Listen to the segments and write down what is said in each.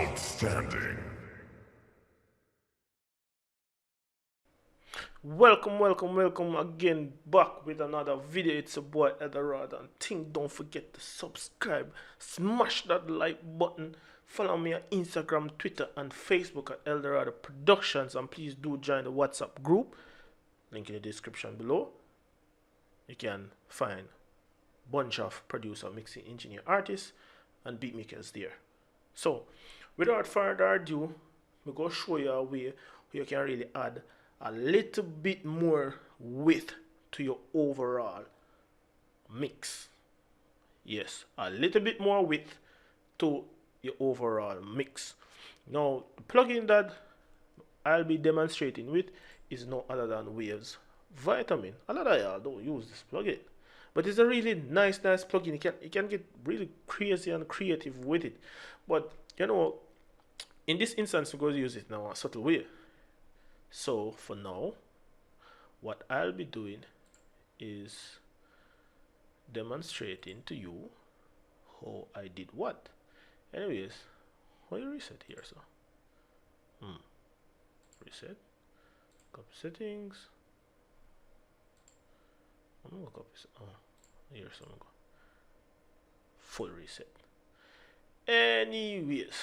Outstanding. Welcome again back with another video. It's a boy Eldorado, and don't forget to subscribe, smash that like button, follow me on Instagram, Twitter, and Facebook at Eldorado Productions, and please do join the WhatsApp group. Link in the description below. You can find a bunch of producer, mixing engineer, artists, and beat makers there. So, without further ado, we're going to show you a way you can really add a little bit more width to your overall mix. Yes, a little bit more width to your overall mix. Now, the plugin that I'll be demonstrating with is no other than Waves Vitamin. A lot of y'all don't use this plugin, but it's a really nice plugin. You can get really crazy and creative with it. But in this instance, we're going to use it now a subtle way. So for now, what I'll be doing is demonstrating to you how I did what. Anyways, how you reset here, so reset, copy settings. I'm gonna copy. Here's some full reset. Anyways,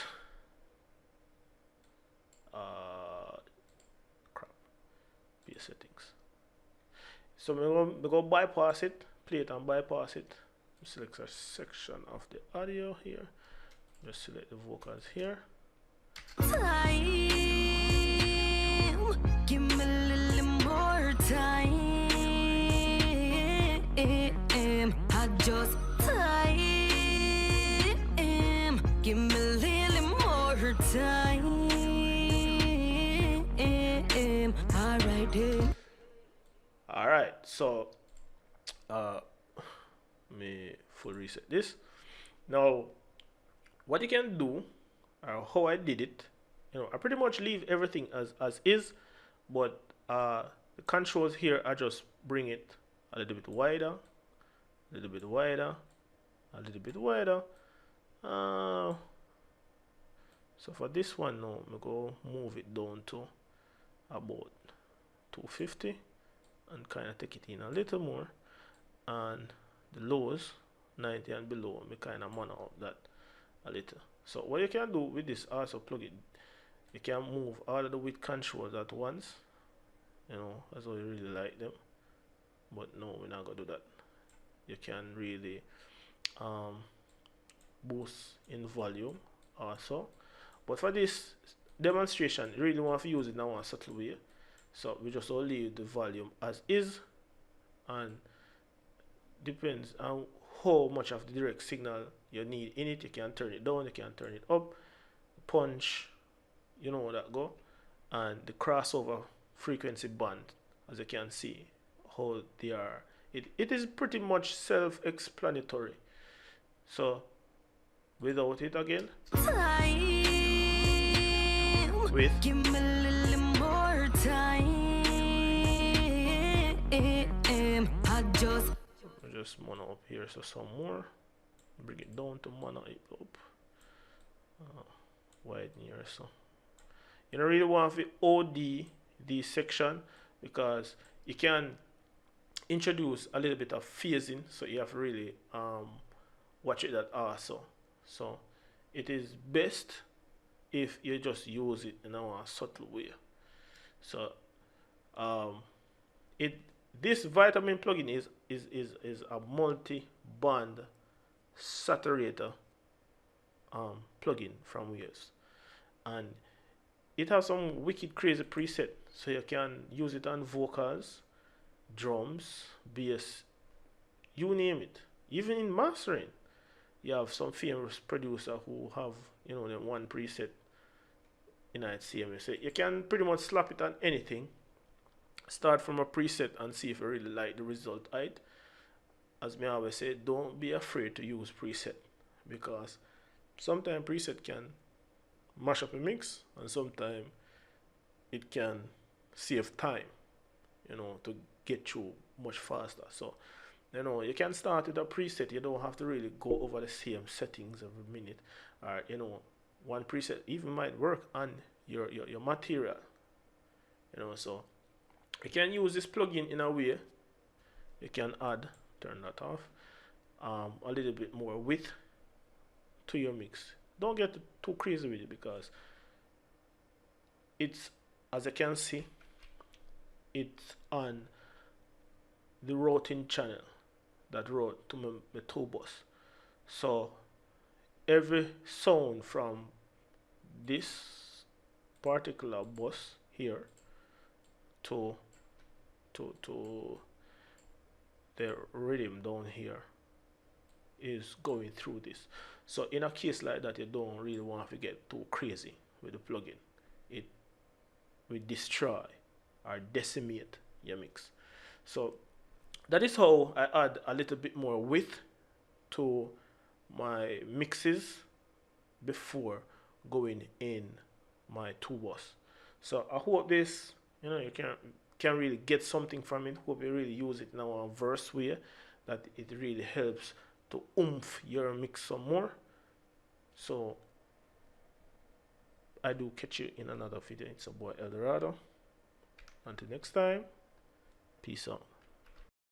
settings. So we're going to bypass it, play it and bypass it. Select a section of the audio here. Just select the vocals here. Time, give me a little more time. I just time, give me a little more time. Alright, so me full reset this. Now what you can do, or how I did it, I pretty much leave everything as is, but the controls here I just bring it a little bit wider, a little bit wider, a little bit wider. So for this one now, I'm go move it down to about 250 and kind of take it in a little more, and the lows 90 and below, me kind of mono up that a little. So what you can do with this also plugin, you can move all of the width controls at once, as though you really like them, but no, we're not gonna do that. You can really boost in volume also, but for this demonstration you really want to use it now in a subtle way. So we just all leave the volume as is, and depends on how much of the direct signal you need in it. You can turn it down, you can turn it up, punch, how that go, and the crossover frequency band, as you can see how they are. It is pretty much self-explanatory. So without it again, with time, I just mono up here, so some more, bring it down to mono it up, widen here. So you don't really want to OD this section, because you can introduce a little bit of phasing, so you have to really watch it that also. So it is best if you just use it in a subtle way. So this Vitamin plugin is a multi-band saturator plugin from Waves, and it has some wicked crazy preset, so you can use it on vocals, drums, bass, you name it. Even in mastering, you have some famous producer who have the one preset in its same. So you can pretty much slap it on anything, start from a preset and see if you really like the result. Right? As me always say, don't be afraid to use preset, because sometimes preset can mash up a mix, and sometimes it can save time, to get through much faster. So you can start with a preset. You don't have to really go over the same settings every minute, or one preset even might work on your material, so you can use this plugin in a way. You can add, turn that off, a little bit more width to your mix. Don't get too crazy with it, because it's, as you can see, it's on the routing channel that route to my two bus. So every sound from this particular bus here to to the rhythm down here is going through this. So in a case like that, you don't really want to get too crazy with the plugin. It will destroy or decimate your mix. So that is how I add a little bit more width to my mixes before going in my two bus. So I hope this, you can really get something from it. Hope you really use it in a verse way, that it really helps to oomph your mix some more. So I do catch you in another video. It's a boy Eldorado. Until next time, peace out.